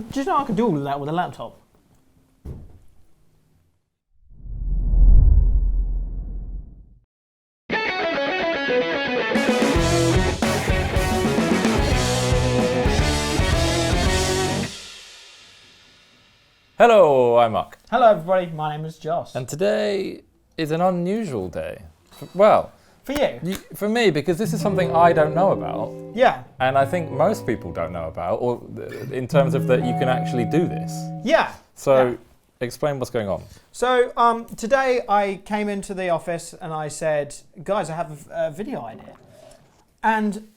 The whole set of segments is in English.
And do you know I could do all of that with a laptop? Hello, I'm Mark. Hello everybody, my name is Joss. And today is an unusual day. Well, for you? For me, because this is something I don't know about. Yeah. And I think most people don't know about, or in terms of that you can actually do this. Yeah. So, explain what's going on. So, today I came into the office and I said, guys, I have a video idea. And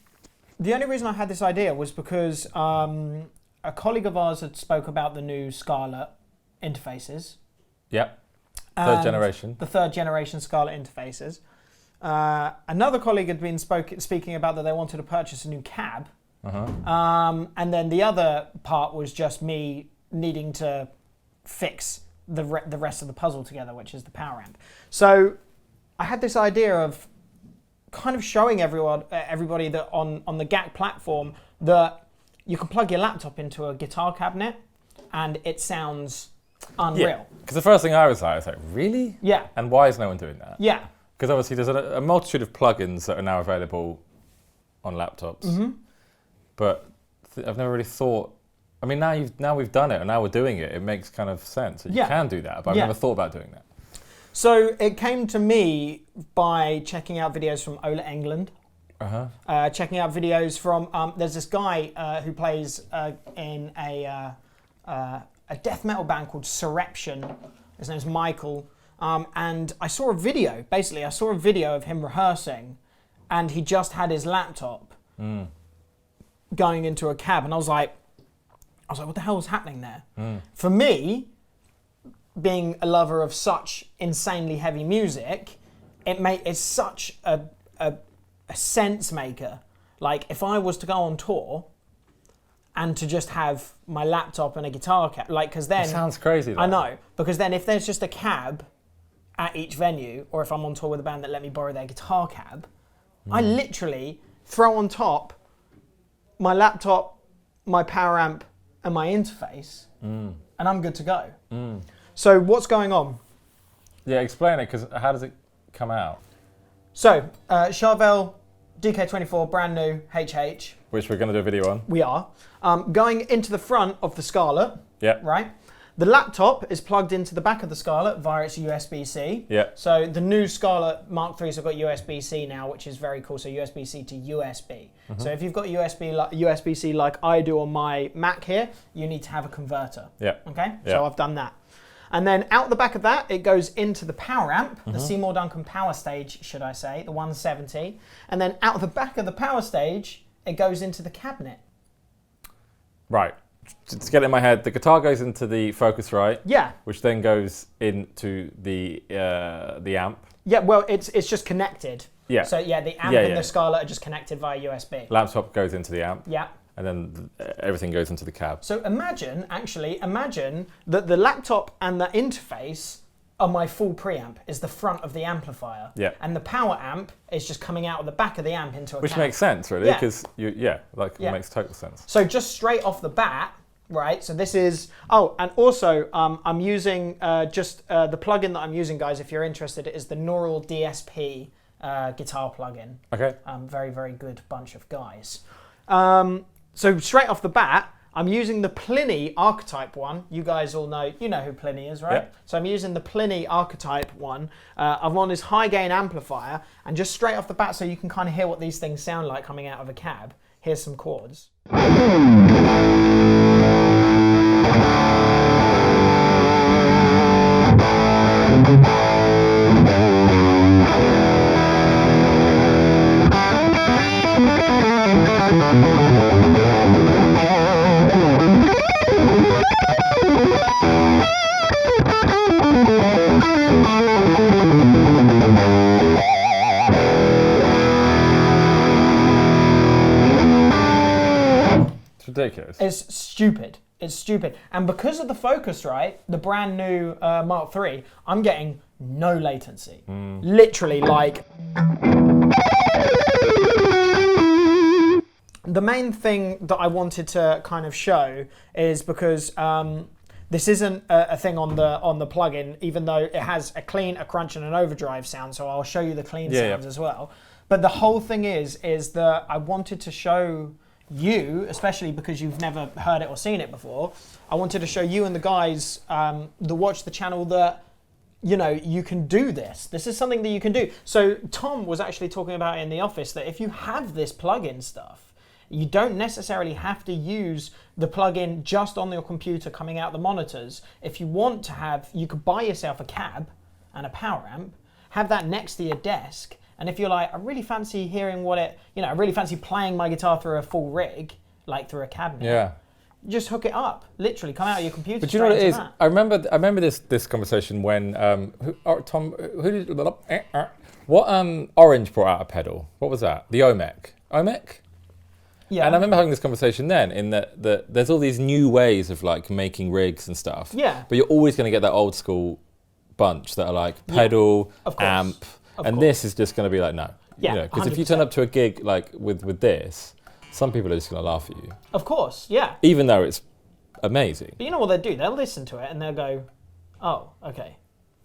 the only reason I had this idea was because a colleague of ours had spoke about the new Scarlett interfaces. Yep. Third generation. The third generation Scarlett interfaces. Another colleague had been speaking about that they wanted to purchase a new cab. And then the other part was just me needing to fix the rest of the puzzle together, which is the power amp. So I had this idea of kind of showing everybody that on the GAC platform that you can plug your laptop into a guitar cabinet and it sounds unreal. Because the first thing I was like, really? Yeah. And why is no one doing that? Yeah. Because obviously there's a multitude of plugins that are now available on laptops. Mm-hmm. But I've never really thought, I mean, now we've done it and now we're doing it, it makes kind of sense that you can do that, but I've never thought about doing that. So it came to me by checking out videos from Ola England. Checking out videos from there's this guy who plays in a death metal band called Surreption. His name's Michael, and I saw a video. Basically, I saw a video of him rehearsing, and he just had his laptop going into a cab, and I was like, what the hell is happening there? For me, being a lover of such insanely heavy music, it's such a sense maker. Like if I was to go on tour and to just have my laptop and a guitar cab, like, because then... It sounds crazy though. I know, because then if there's just a cab at each venue, or if I'm on tour with a band that let me borrow their guitar cab, I literally throw on top my laptop, my power amp and my interface, and I'm good to go. So what's going on? Yeah, explain it, because how does it come out? So, Charvel DK24, brand new, HH. Which we're going to do a video on. We are. Going into the front of the Scarlett. Yeah. Right? The laptop is plugged into the back of the Scarlett via its USB-C. Yeah. So the new Scarlett Mark IIIs have got USB-C now, which is very cool. So USB-C to USB. So if you've got USB-C like I do on my Mac here, you need to have a converter. Yeah. Okay? Yeah. So I've done that. And then out the back of that, it goes into the power amp, the Seymour Duncan power stage, should I say, the 170. And then out the back of the power stage, it goes into the cabinet. Right. To get it in my head, the guitar goes into the Focusrite. Yeah. Which then goes into the amp. Yeah, well, it's just connected. Yeah. So yeah, the amp and the Scarlett are just connected via USB. Laptop goes into the amp. Yeah. And then everything goes into the cab. So imagine that the laptop and the interface are my full preamp, is the front of the amplifier. Yeah. And the power amp is just coming out of the back of the amp into a Which cab. Makes sense, really, because it makes total sense. So just straight off the bat, right, so this is, and also I'm using the plugin that I'm using, guys, if you're interested, is the Neural DSP guitar plugin. Okay. Very, very good bunch of guys. So straight off the bat, I'm using the Pliny archetype one. You guys all know, you know who Pliny is, right? Yep. So I'm using the Pliny archetype one. I'm on this high gain amplifier, and just straight off the bat, so you can kind of hear what these things sound like coming out of a cab. Here's some chords. It's ridiculous. It's stupid. It's stupid. And because of the Focusrite, the brand new Mark III, I'm getting no latency. Literally, like... the main thing that I wanted to kind of show is because this isn't a thing on the plugin, even though it has a clean, a crunch, and an overdrive sound. So I'll show you the clean sounds as well. But the whole thing is that I wanted to show you, especially because you've never heard it or seen it before, I wanted to show you and the guys that watch the channel that, you know, you can do this. This is something that you can do. So Tom was actually talking about in the office that if you have this plugin stuff, you don't necessarily have to use the plugin just on your computer coming out the monitors. If you want to have, you could buy yourself a cab and a power amp, have that next to your desk, and if you're like, I really fancy hearing I really fancy playing my guitar through a full rig, like through a cabinet. Yeah. Just hook it up, literally come out of your computer. But you know what it is? I remember this conversation when what Orange brought out a pedal. What was that? The Omec. Yeah. And I remember having this conversation then, in that there's all these new ways of like making rigs and stuff. Yeah. But you're always going to get that old school bunch that are like pedal, amp, and this is just going to be like no. Yeah. Because if you turn up to a gig like with this, some people are just going to laugh at you. Of course, yeah. Even though it's amazing. But you know what they'll do? They'll listen to it and they'll go, oh, okay,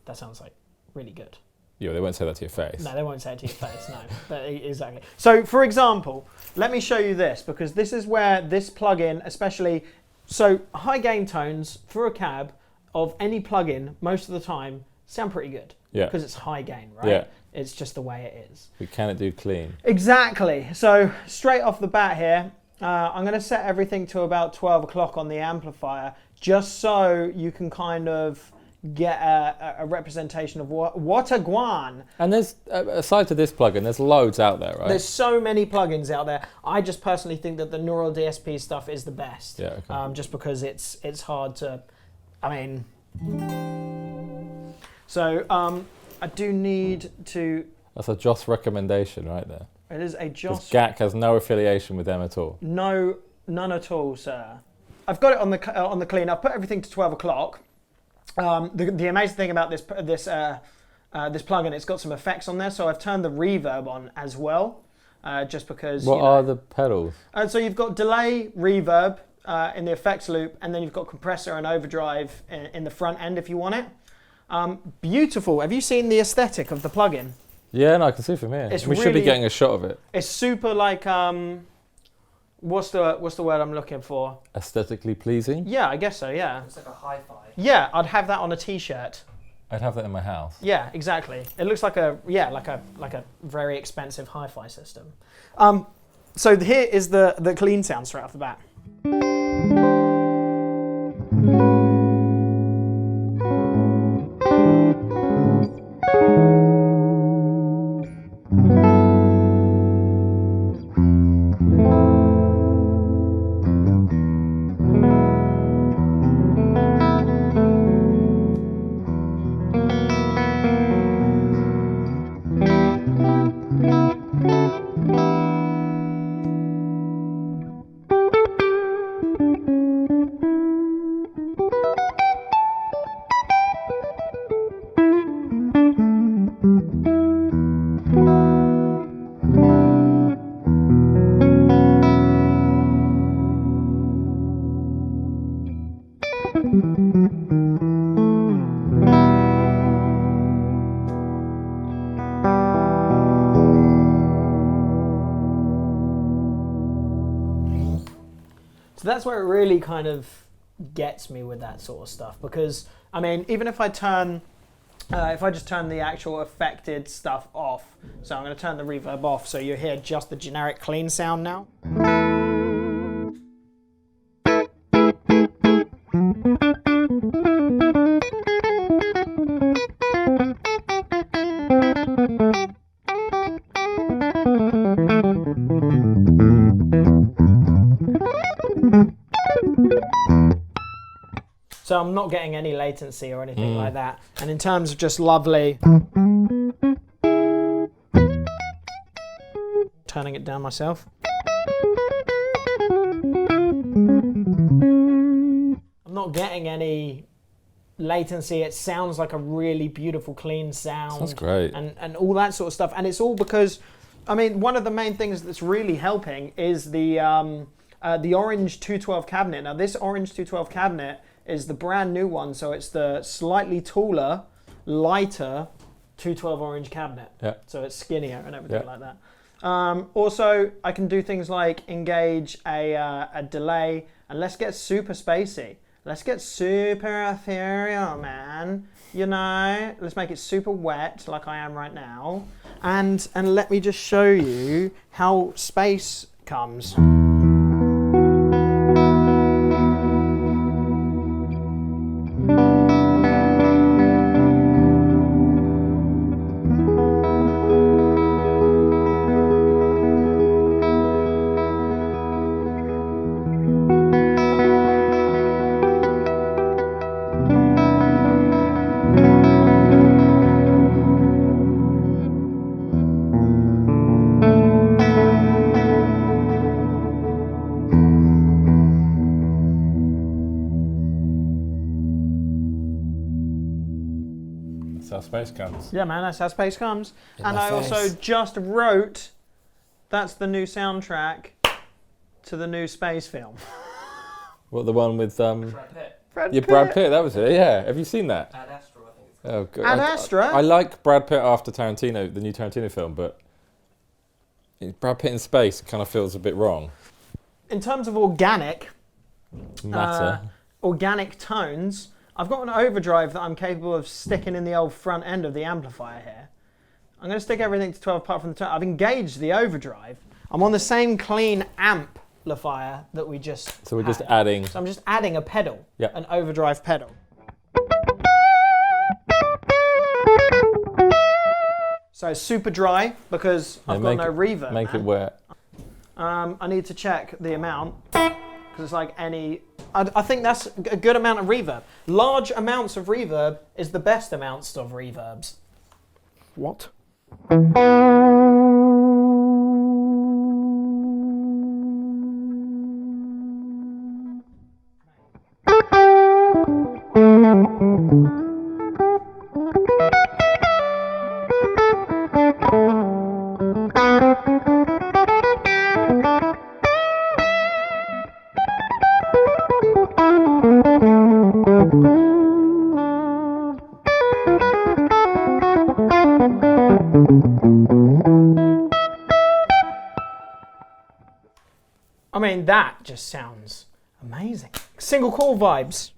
that sounds like really good. Yeah, they won't say that to your face. No, they won't say it to your face, no. But exactly. So, for example, let me show you this, because this is where this plugin, especially, so high gain tones for a cab of any plugin, most of the time, sound pretty good. Yeah. Because it's high gain, right? Yeah. It's just the way it is. We cannot do clean. Exactly. So straight off the bat here, I'm going to set everything to about 12 o'clock on the amplifier, just so you can kind of get a representation of what a guan. And there's, aside to this plugin, there's loads out there, right? There's so many plugins out there. I just personally think that the Neural DSP stuff is the best. Yeah, okay. Just because it's hard to, I mean, so I do need to... That's a Joss recommendation right there. It is a Joss... GAC has no affiliation with them at all. No, none at all, sir. I've got it on the clean. I've put everything to 12 o'clock. The amazing thing about this plugin, it's got some effects on there, so I've turned the reverb on as well, just because... What are the pedals? So you've got delay, reverb in the effects loop, and then you've got compressor and overdrive in the front end if you want it. Beautiful. Have you seen the aesthetic of the plugin? Yeah, no, I can see from here. We should be getting a shot of it. It's super like... What's the word I'm looking for? Aesthetically pleasing? Yeah, I guess so, yeah. It's like a hi-fi. Yeah, I'd have that on a t-shirt. I'd have that in my house. Yeah, exactly. It looks like a very expensive hi-fi system. So here is the clean sound straight off the bat. So that's where it really kind of gets me with that sort of stuff, because I mean, even if I turn, if I just turn the actual affected stuff off, so I'm going to turn the reverb off, so you hear just the generic clean sound now. So I'm not getting any latency or anything like that. And in terms of just lovely, turning it down myself. I'm not getting any latency. It sounds like a really beautiful, clean sound. That's great. And all that sort of stuff. And it's all because I mean, one of the main things that's really helping is the orange 212 cabinet. Now, this orange 212 cabinet is the brand new one, so it's the slightly taller, lighter 212 orange cabinet. Yeah. So it's skinnier and everything like that. Also, I can do things like engage a delay, and let's get super spacey. Let's get super ethereal, man. You know, let's make it super wet like I am right now. And let me just show you how space comes. That's how space comes. Yeah, man, that's how space comes. And I also just wrote, that's the new soundtrack to the new space film. What, the one with Brad Pitt. Brad Pitt, that was it, yeah. Have you seen that? Ad Astra, I think it's Oh, good. Ad Astra? I like Brad Pitt after Tarantino, the new Tarantino film, but Brad Pitt in space kind of feels a bit wrong. In terms of organic tones, I've got an overdrive that I'm capable of sticking in the old front end of the amplifier here. I'm going to stick everything to 12 apart from the tone. I've engaged the overdrive. I'm on the same clean amplifier that we just So we're had. just adding... So I'm just adding a pedal, Yep. an overdrive pedal. So it's super dry because I've got no reverb. Make man. it wet. I need to check the amount because it's like any... I think that's a good amount of reverb. Large amounts of reverb is the best amounts of reverbs. What? I mean, that just sounds amazing. Single coil vibes.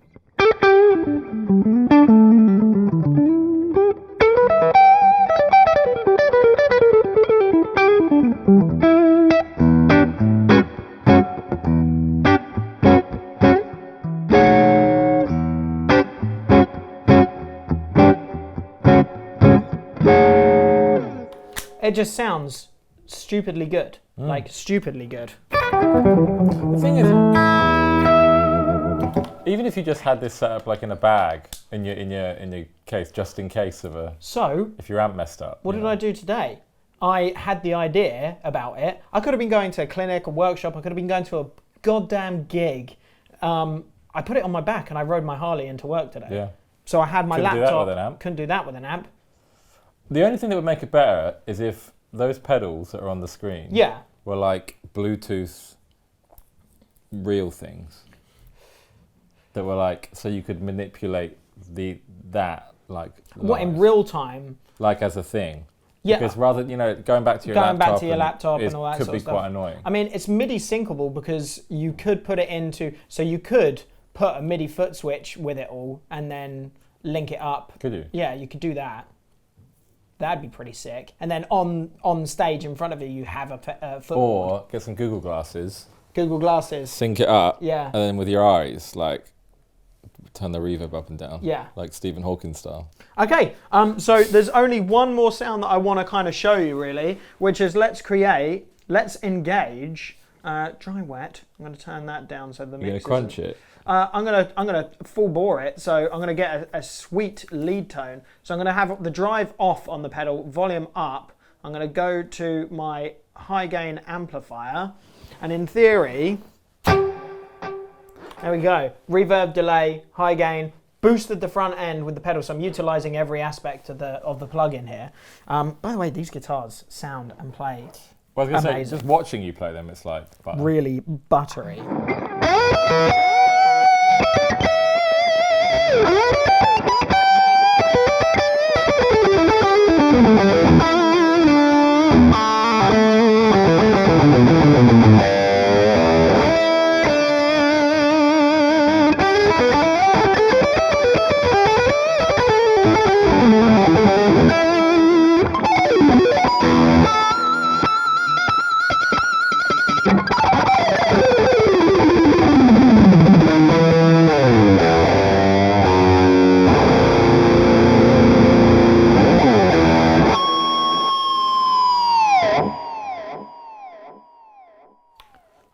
It just sounds stupidly good. Like, stupidly good. The thing is, even if you just had this set up like in a bag in your case, just in case of if your amp messed up. What did I do today? I had the idea about it. I could have been going to a clinic, a workshop. I could have been going to a goddamn gig. I put it on my back and I rode my Harley into work today. Yeah. So I had my Couldn't do laptop. that with an amp. Couldn't do that with an amp. The only thing that would make it better is if those pedals that are on the screen were like Bluetooth real things that were like, so you could manipulate that like What, live, in real time? like as a thing. Yeah. Because rather, going back to your Going laptop, back to your laptop and all that could sort be of stuff. quite annoying. I mean, it's MIDI syncable because you could put it into, so you could put a MIDI foot switch with it all and then link it up. Could you? Yeah, you could do that. That'd be pretty sick. And then on stage in front of you, you have a footboard. Or get some Google glasses, Google Glasses. sync it up, Yeah. and then with your eyes, like, turn the reverb up and down. Yeah. Like Stephen Hawking style. Okay, so there's only one more sound that I want to kind of show you, really, which is let's engage, dry wet. I'm going to turn that down so the mix. You're gonna crunch it. I'm gonna full bore it, so I'm gonna get a sweet lead tone. So I'm gonna have the drive off on the pedal, volume up. I'm gonna go to my high gain amplifier, and in theory, there we go. Reverb, delay, high gain, boosted the front end with the pedal, so I'm utilising every aspect of the plug-in here. By the way, these guitars sound and play Well, I was going to amazing. say, just watching you play them, it's like butter. Really buttery.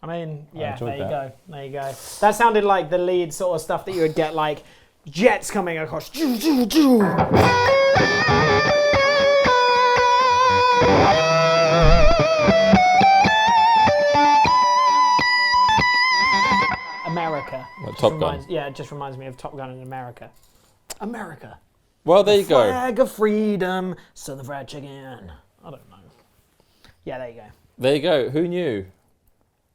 I mean, yeah, there you go. There you go. That sounded like the lead sort of stuff that you would get, like jets coming across. America. Like Top Gun. Yeah, it just reminds me of Top Gun in America. America. Well, there you go. Flag of freedom, Southern fried chicken. I don't know. Yeah, there you go. There you go. Who knew?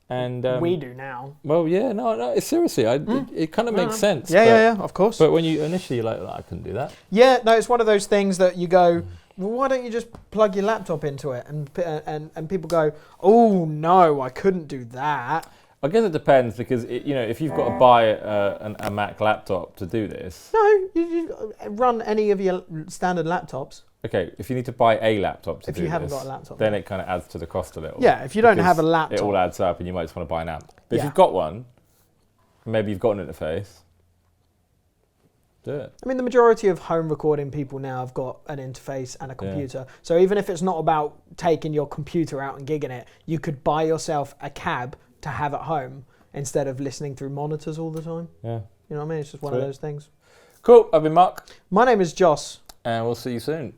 And we do now. Well, yeah, no. Seriously, it kind of makes sense. Yeah, of course. But when you initially like, I couldn't do that. Yeah, no, it's one of those things that you go, well, why don't you just plug your laptop into it? And people go, oh no, I couldn't do that. I guess it depends because if you've got to buy a Mac laptop to do this. No, you run any of your standard laptops. Okay, if you need to buy a laptop to if do you haven't this, got a laptop, then it kind of adds to the cost a little. Yeah, if you don't have a laptop, it all adds up, and you might just want to buy an amp. But Yeah. if you've got one, maybe you've got an interface. Do it. I mean, the majority of home recording people now have got an interface and a computer. Yeah. So even if it's not about taking your computer out and gigging it, you could buy yourself a cab to have at home instead of listening through monitors all the time. Yeah. You know what I mean? It's just one of those things. Cool. I've been Mark. My name is Joss. And we'll see you soon.